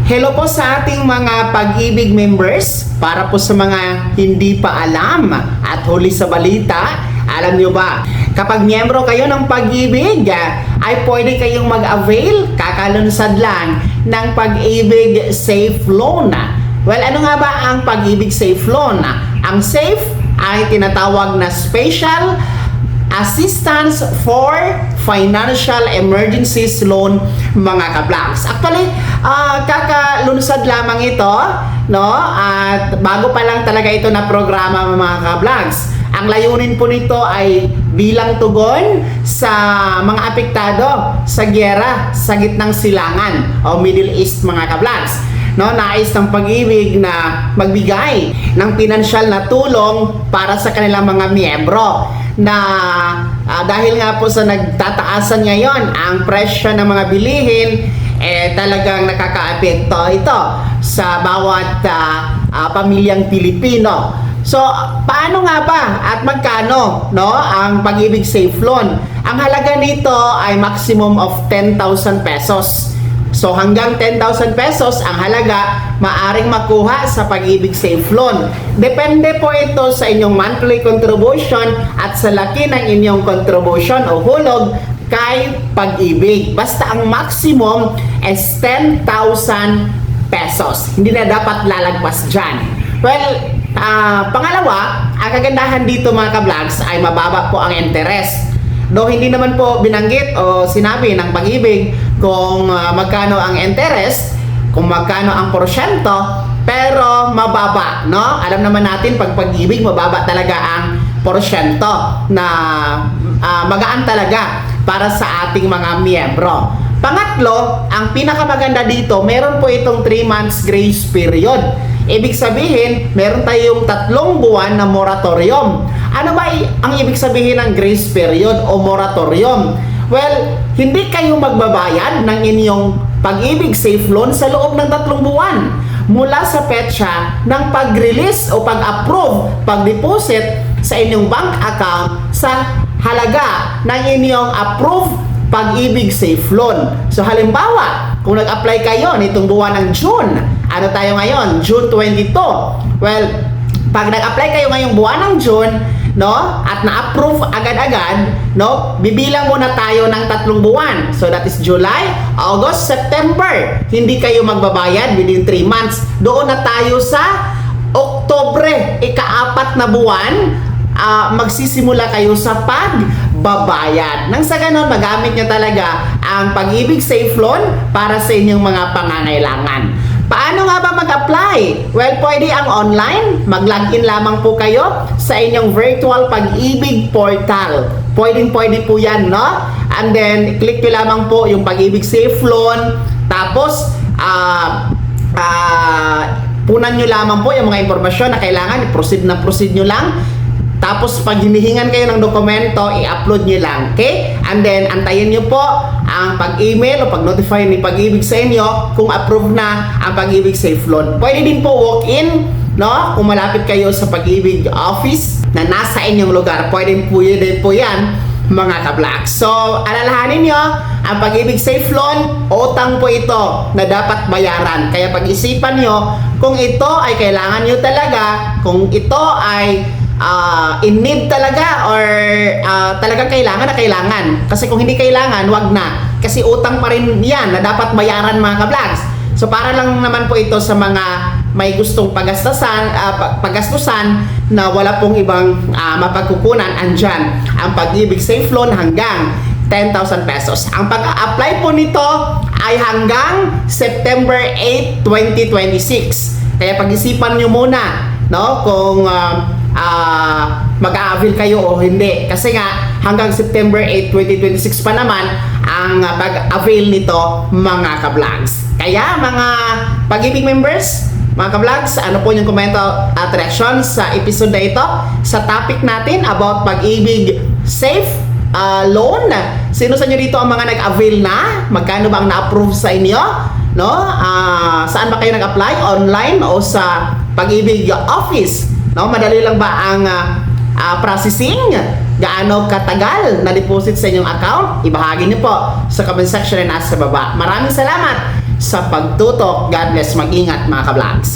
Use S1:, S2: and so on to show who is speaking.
S1: Hello po sa ating mga Pag-ibig members. Para po sa mga hindi pa alam at huli sa balita, alam nyo ba, kapag miyembro kayo ng Pag-ibig, ay pwede kayong mag-avail, kakalunsad lang, ng Pag-ibig Safe Loan. Well, ano nga ba ang Pag-ibig Safe Loan? Ang SAFE ay tinatawag na Special Assistance for Financial Emergencies Loan, mga ka-vlogs. Actually, kakalunsad lamang ito, no? At bago pa lang talaga ito na programa, mga ka-vlogs. Ang layunin po nito ay bilang tugon sa mga apektado sa gyera sa gitnang silangan o Middle East, mga ka-vlogs. No, nais ng Pag-ibig na magbigay ng pinansyal na tulong para sa kanilang mga miyembro na dahil nga po sa nagtataasan ngayon ang presyo ng mga bilihin, talagang nakakaapekto ito sa bawat pamilyang Pilipino. So, paano nga ba at magkano, no, ang Pag-ibig Safe Loan? Ang halaga nito ay maximum of 10,000 pesos. So hanggang 10,000 pesos ang halaga maaring makuha sa Pag-ibig Safe Loan. Depende po ito sa inyong monthly contribution at sa laki ng inyong contribution o hulog kay Pag-ibig. Basta ang maximum is 10,000 pesos. Hindi na dapat lalagpas dyan. Well, pangalawa, ang kagandahan dito, mga ka-vlogs, ay mababa po ang interest. Though hindi naman po binanggit o sinabi ng Pag-ibig kung magkano ang interest, kung magkano ang porsyento, pero mababa, no? Alam naman natin pag Pag-ibig, mababa talaga ang porsyento na magaan talaga para sa ating mga miyembro. Pangatlo, ang pinakamaganda dito, meron po itong 3 months grace period. Ibig sabihin, meron tayong 3 buwan na moratorium. Ano ba ang ibig sabihin ng grace period o moratorium? Well, hindi kayo magbabayad ng inyong Pag-ibig Safe Loan sa loob ng 3 buwan mula sa petsa ng pag-release o pag-approve, pag-deposit sa inyong bank account sa halaga ng inyong approved Pag-ibig Safe Loan. So halimbawa, kung nag-apply kayo nitong buwan ng June, ano tayo ngayon? June 22. Well, pag nag-apply kayo ngayong buwan ng June, no, at na-approve agad-agad, no, bibilang muna tayo ng 3 buwan. So that is July, August, September. Hindi kayo magbabayad within 3 months. Doon na tayo sa Oktubre, ika-4 na buwan, magsisimula kayo sa pagbabayad. Nang sa ganon, magamit nyo talaga ang Pag-ibig Safe Loan para sa inyong mga pangangailangan. Paano nga ba mag-apply? Well, pwede ang online. Mag-login lamang po kayo sa inyong virtual Pag-ibig portal. Pwede po yan, no? And then, click nyo lamang po yung Pag-ibig Safe Loan. Tapos, punan nyo lamang po yung mga impormasyon na kailangan. Proceed nyo lang. Tapos pag hinihingan kayo ng dokumento, i-upload nyo lang, okay? And then, antayin nyo po ang pag-email o pag-notify ni Pag-ibig sa inyo kung approve na ang Pag-ibig Safe Loan. Pwede din po walk-in, no? Kung malapit kayo sa Pag-ibig office na nasa inyong lugar, pwede po yan, mga ka-vlogs. So, alalahanin nyo, ang Pag-ibig Safe Loan, utang po ito na dapat bayaran. Kaya pag-isipan nyo kung ito ay kailangan nyo talaga, kung ito ay in need talaga or talagang kailangan na kailangan. Kasi kung hindi kailangan, wag na. Kasi utang pa rin yan na dapat bayaran, mga ka-vlogs. So para lang naman po ito sa mga may gustong paggastusan na wala pong ibang mapagkukunan, andyan ang Pag-ibig Safe Loan hanggang 10,000 pesos. Ang pag-apply po nito ay hanggang September 8, 2026. Kaya pag-isipan nyo muna, no, kung mag-a-avail kayo o hindi. Kasi nga, hanggang September 8, 2026 pa naman ang pag-avail nito, mga ka-vlogs. Kaya, mga Pag-ibig members, mga ka-vlogs, ano po yung komento at reaction sa episode na ito sa topic natin about Pag-ibig Safe Loan? Sino sa inyo dito ang mga nag-avail na? Magkano ba ang na-approve sa inyo? No? Saan ba kayo nag-apply? Online o sa Pag-ibig office? No, madali lang ba ang processing? Gaano katagal na deposit sa inyong account? Ibahagi niyo po sa comment section na nasa baba. Maraming salamat sa pagtutok. God bless, mag-ingat mga ka-vlogs.